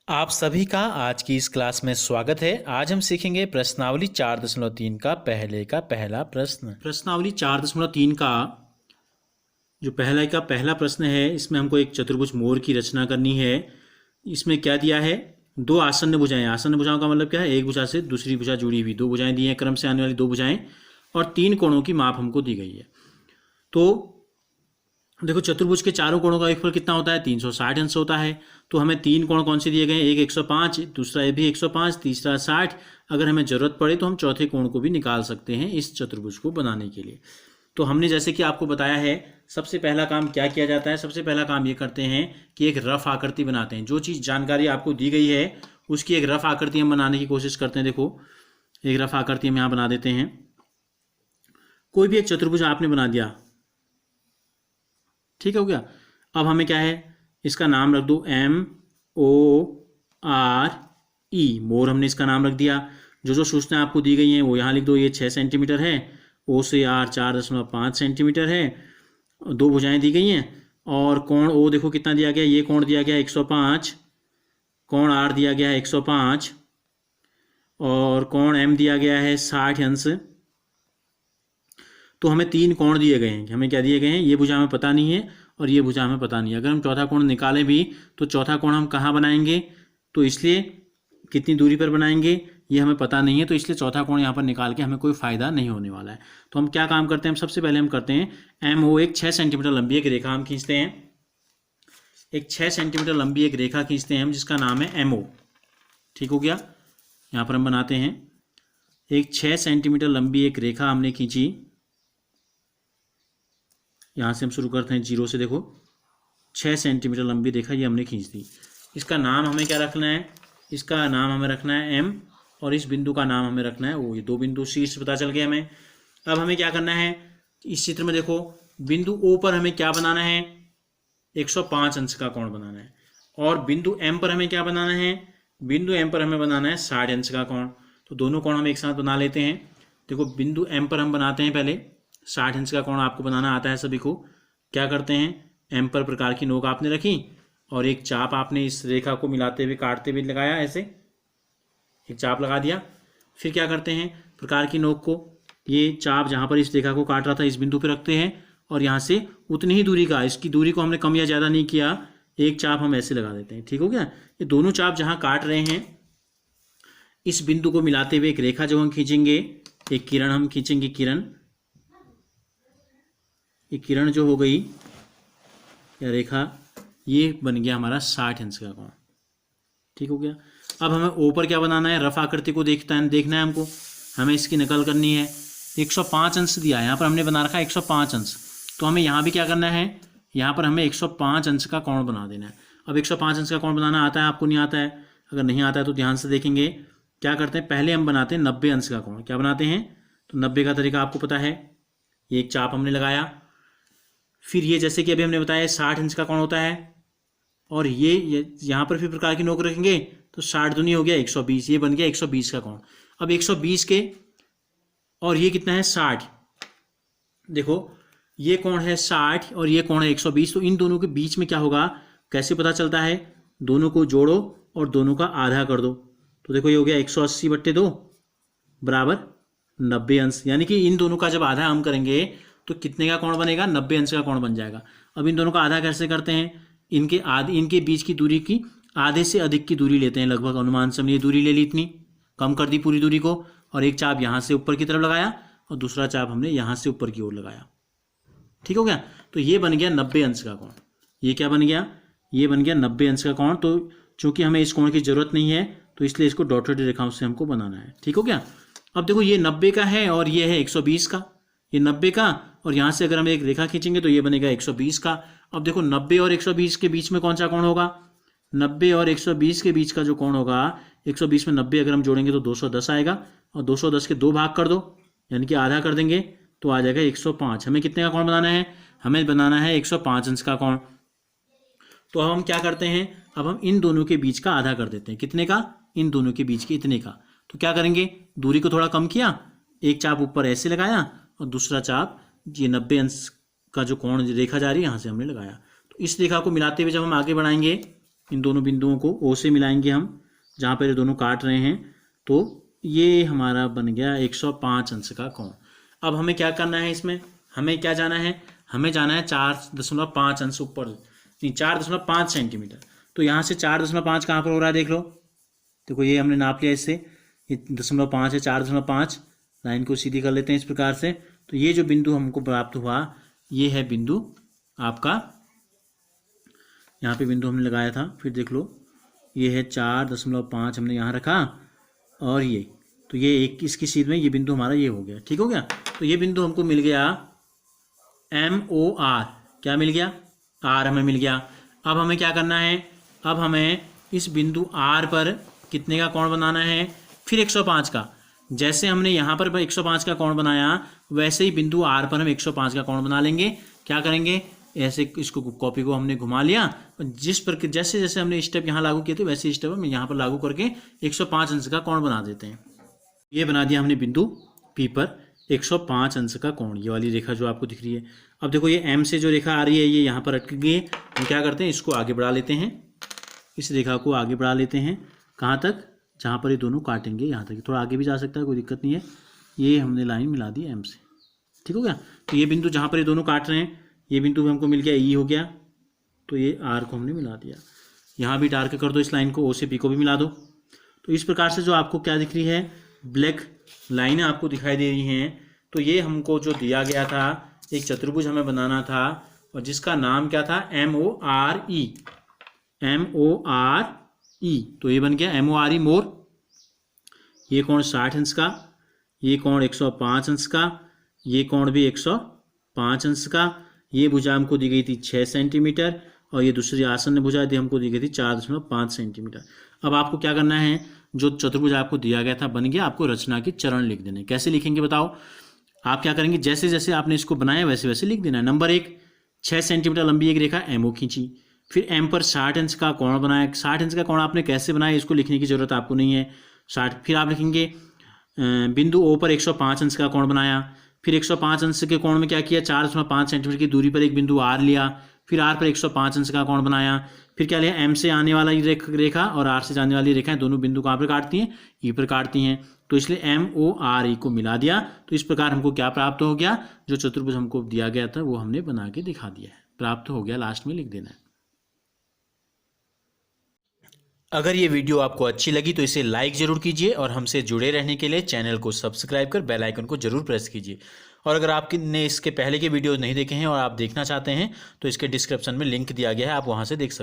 आप सभी का आज की इस क्लास में स्वागत है। आज हम सीखेंगे प्रश्नावली 4.3 का पहला प्रश्न। प्रश्नावली 4.3 का जो पहला प्रश्न है, इसमें हमको एक चतुर्भुज मोर की रचना करनी है। इसमें क्या दिया है? दो आसन्न भुजाएं। आसन्न भुजाओं का मतलब क्या है? एक भुजा से दूसरी भुजा जुड़ी हुई दो भुजाएं दी हैं, क्रम से आने वाली दो भुजाएं, और तीन कोणों की माप हमको दी गई है। तो देखो, चतुर्भुज के चारों कोणों का योगफल कितना होता है? 360 अंश होता है। तो हमें तीन कोण कौन से दिए गए हैं? एक 105, दूसरा ये भी 105, तीसरा 60। अगर हमें जरूरत पड़े तो हम चौथे कोण को भी निकाल सकते हैं इस चतुर्भुज को बनाने के लिए। तो हमने जैसे कि आपको बताया है, सबसे पहला काम क्या किया जाता है? सबसे पहला काम ये करते हैं कि एक रफ आकृति बनाते हैं। जो चीज़ जानकारी आपको दी गई है उसकी एक रफ आकृति हम बनाने की कोशिश करते हैं। देखो, एक रफ आकृति हम यहाँ बना देते हैं। कोई भी एक चतुर्भुज आपने बना दिया, ठीक हो गया। अब हमें क्या है? इसका नाम रख दो MORE, मोर हमने इसका नाम रख दिया। जो सूचनाएं आपको दी गई हैं वो यहाँ लिख दो। ये 6 सेंटीमीटर है, O से R 4.5 सेंटीमीटर है, दो भुजाएं दी गई हैं, और कोण O देखो कितना दिया गया? ये कोण दिया गया 105, कोण R दिया गया है 105, और कोण M दिया गया है 60 अंश। तो हमें तीन कोण दिए गए हैं। हमें क्या दिए गए हैं? ये भुजा हमें पता नहीं है और ये भुजा हमें पता नहीं है। अगर हम चौथा कोण निकालें भी तो चौथा कोण हम कहाँ बनाएंगे? तो इसलिए कितनी दूरी पर बनाएंगे ये हमें पता नहीं है, तो इसलिए चौथा कोण यहाँ पर निकाल के हमें कोई फायदा नहीं होने वाला है। तो हम क्या काम करते हैं? सबसे पहले हम करते हैं MO, एक 6 सेंटीमीटर लंबी एक रेखा हम खींचते हैं। एक 6 सेंटीमीटर लंबी एक रेखा खींचते हैं हम, जिसका नाम है MO। ठीक हो गया। यहाँ पर हम बनाते हैं एक 6 सेंटीमीटर लंबी एक रेखा हमने खींची। यहाँ से हम शुरू करते हैं जीरो से। देखो, 6 सेंटीमीटर लंबी रेखा ये हमने खींच दी। इसका नाम हमें क्या रखना है? इसका नाम हमें रखना है M, और इस बिंदु का नाम हमें रखना है O। ये दो बिंदु शीर्ष पता चल गए हमें। अब हमें क्या करना है? इस चित्र में देखो, बिंदु O पर हमें क्या बनाना है? 105 अंश का कोण बनाना है। और बिंदु M पर हमें क्या बनाना है? बिंदु M पर हमें बनाना है 60 अंश का कोण। तो दोनों कोण हम एक साथ बना लेते हैं। देखो, बिंदु M पर हम बनाते हैं पहले 60 अंश का कोण। आपको बनाना आता है सभी को। क्या करते हैं? M पर प्रकार की नोक आपने रखी और एक चाप आपने इस रेखा को मिलाते हुए काटते हुए लगाया, ऐसे एक चाप लगा दिया। फिर क्या करते हैं? प्रकार की नोक को, ये चाप जहाँ पर इस रेखा को काट रहा था इस बिंदु पर रखते हैं, और यहाँ से उतनी ही दूरी का, इसकी दूरी को हमने कम या ज़्यादा नहीं किया, एक चाप हम ऐसे लगा देते हैं। ठीक हो गया। ये दोनों चाप जहाँ काट रहे हैं इस बिंदु को मिलाते हुए एक रेखा जो हम खींचेंगे, एक किरण हम खींचेंगे। किरण जो हो गई या रेखा, ये बन गया हमारा 60 अंश का कोण। ठीक हो गया। अब हमें ऊपर क्या बनाना है? रफ आकृति को देखना है हमको, हमें इसकी नकल करनी है। 105 अंश दिया है, यहाँ पर हमने बना रखा है 105 अंश। तो हमें यहाँ भी क्या करना है? यहाँ पर हमें 105 अंश का कोण बना देना है। अब 105 अंश का कोण बनाना आता है? आपको नहीं आता है? अगर नहीं आता है तो ध्यान से देखेंगे। क्या करते हैं? पहले हम बनाते हैं 90 अंश का कोण। क्या बनाते हैं? तो 90 का तरीका आपको पता है। ये एक चाप हमने लगाया, फिर ये जैसे कि अभी हमने बताया 60 इंच का कोण होता है, और ये यहाँ पर फिर प्रकार की नोक रखेंगे तो 60 दूनी हो गया 120, ये बन गया 120 का कोण। अब 120 के, और ये कितना है? 60। देखो, ये कोण है 60 और ये कोण है 120, तो इन दोनों के बीच में क्या होगा? कैसे पता चलता है? दोनों को जोड़ो और दोनों का आधा कर दो। तो देखो, ये हो गया 180/2 बराबर 90 अंश। यानी कि इन दोनों का जब आधा हम करेंगे तो कितने का कोण बनेगा? 90 अंश का कोण बन जाएगा। अब इन दोनों का आधा कैसे करते हैं? इनके बीच की दूरी की आधे से अधिक की दूरी लेते हैं, लगभग अनुमान से हमने ये दूरी ले ली, इतनी कम कर दी पूरी दूरी को, और एक चाप यहाँ से ऊपर की तरफ लगाया और दूसरा चाप हमने यहाँ से ऊपर की ओर लगाया। ठीक हो गया। तो ये बन गया 90 अंश का कोण। ये क्या बन गया? ये बन गया 90 अंश का कोण। तो चूंकि हमें इस कोण की जरूरत नहीं है तो इसलिए इसको डॉटेड रेखाओं से हमको बनाना है। ठीक हो गया। अब देखो, ये 90 का है और ये है 120 का। ये 90 का, और यहाँ से अगर हम एक रेखा खींचेंगे तो ये बनेगा 120 का। अब देखो, 90 और 120 के बीच में कौन सा कोण होगा? 90 और 120 के बीच का जो कोण होगा, 120 में 90 अगर हम जोड़ेंगे तो 210 आएगा, और 210 के 2 भाग कर दो, यानी कि आधा कर देंगे तो आ जाएगा 105। हमें कितने का कोण बनाना है? हमें बनाना है 105 अंश का कोण। तो अब हम क्या करते हैं? अब हम इन दोनों के बीच का आधा कर देते हैं। कितने का? इन दोनों के बीच के इतने का। तो क्या करेंगे? दूरी को थोड़ा कम किया, एक चाप ऊपर ऐसे लगाया और दूसरा चाप ये 90 अंश का जो कोण रेखा जा रही है यहाँ से हमने लगाया। तो इस रेखा को मिलाते हुए जब हम आगे बढ़ाएंगे इन दोनों बिंदुओं को ओ से मिलाएंगे हम, जहाँ पर ये दोनों काट रहे हैं, तो ये हमारा बन गया 105 अंश का कोण। अब हमें क्या करना है, इसमें हमें क्या जाना है, हमें जाना है 4.5 अंश ऊपर, नहीं 4.5 सेंटीमीटर। तो यहाँ से 4.5 कहाँ पर हो रहा है देख लो, देखो ये हमने नाप लिया, इससे ये 0.5 है, 4.5 लाइन को सीधी कर लेते हैं इस प्रकार से। तो ये जो बिंदु हमको प्राप्त हुआ ये है बिंदु आपका, यहाँ पे बिंदु हमने लगाया था, फिर देख लो ये है 4.5 हमने यहाँ रखा, और ये तो ये एक इसकी सीध में ये बिंदु हमारा ये हो गया, ठीक हो गया। तो ये बिंदु हमको मिल गया MOR, क्या मिल गया, R हमें मिल गया। अब हमें क्या करना है, अब हमें इस बिंदु R पर कितने का कोण बनाना है, फिर 105 का। जैसे हमने यहाँ पर 105 का कोण बनाया वैसे ही बिंदु R पर हम 105 का कोण बना लेंगे। क्या करेंगे, ऐसे इसको कॉपी को हमने घुमा लिया, जिस पर जैसे जैसे हमने स्टेप यहाँ लागू किए थे वैसे स्टेप हम यहाँ पर लागू करके 105 अंश का कोण बना देते हैं। ये बना दिया हमने बिंदु P पर 105 अंश का कोण, ये वाली रेखा जो आपको दिख रही है। अब देखो ये M से जो रेखा आ रही है ये यहाँ पर अटक गई है, हम क्या करते हैं इसको आगे बढ़ा लेते हैं, इस रेखा को आगे बढ़ा लेते हैं, कहाँ तक, जहाँ पर ये दोनों काटेंगे यहाँ तक, थोड़ा आगे भी जा सकता है, कोई दिक्कत नहीं है। ये हमने लाइन मिला दी M से, ठीक हो गया। तो ये बिंदु जहाँ पर ये दोनों काट रहे हैं ये बिंदु भी हमको मिल गया, E हो गया। तो ये R को हमने मिला दिया, यहाँ भी डार्क कर दो इस लाइन को, O से P को भी मिला दो। तो इस प्रकार से जो आपको क्या दिख रही है, ब्लैक लाइनें आपको दिखाई दे रही हैं। तो ये हमको जो दिया गया था, एक चतुर्भुज हमें बनाना था और जिसका नाम क्या था, MORE, MORE। तो ये बन गया MORE मोर। ये कोण 60 अंश का, ये कोण 105 अंश का, ये कोण भी 105 अंश का। ये भुजा हमको दी गई थी 6 सेंटीमीटर और ये दूसरी आसन्न भुजा दी हमको दी गई थी 4.5 सेंटीमीटर। अब आपको क्या करना है, जो चतुर्भुज आपको दिया गया था बन गया, आपको रचना के चरण लिख देने। कैसे लिखेंगे बताओ, आप क्या करेंगे, जैसे जैसे आपने इसको बनाया वैसे वैसे लिख देना है। नंबर 1, 6 सेंटीमीटर लंबी एक रेखा MO खींची, फिर M पर 60 अंश का कोण बनाया। 60 अंश का कोण आपने कैसे बनाया इसको लिखने की जरूरत आपको नहीं है। 60, फिर आप लिखेंगे बिंदु O पर 105 अंश का कोण बनाया, फिर 105 अंश के कोण में क्या किया, 4.5 सेंटीमीटर की दूरी पर एक बिंदु R लिया, फिर R पर 105 अंश का कोण बनाया, फिर क्या लिया, M से आने वाला रेखा और R से जाने वाली रेखाएं दोनों बिंदु कहाँ पर काटती हैं, E पर काटती हैं। तो इसलिए MORE को मिला दिया। तो इस प्रकार हमको क्या प्राप्त हो गया, जो चतुर्भुज हमको दिया गया था वो हमने बना के दिखा दिया है, प्राप्त हो गया, लास्ट में लिख देना है। अगर ये वीडियो आपको अच्छी लगी तो इसे लाइक ज़रूर कीजिए और हमसे जुड़े रहने के लिए चैनल को सब्सक्राइब कर बेल आइकन को ज़रूर प्रेस कीजिए। और अगर आपने इसके पहले के वीडियो नहीं देखे हैं और आप देखना चाहते हैं तो इसके डिस्क्रिप्शन में लिंक दिया गया है, आप वहाँ से देख सकते हैं।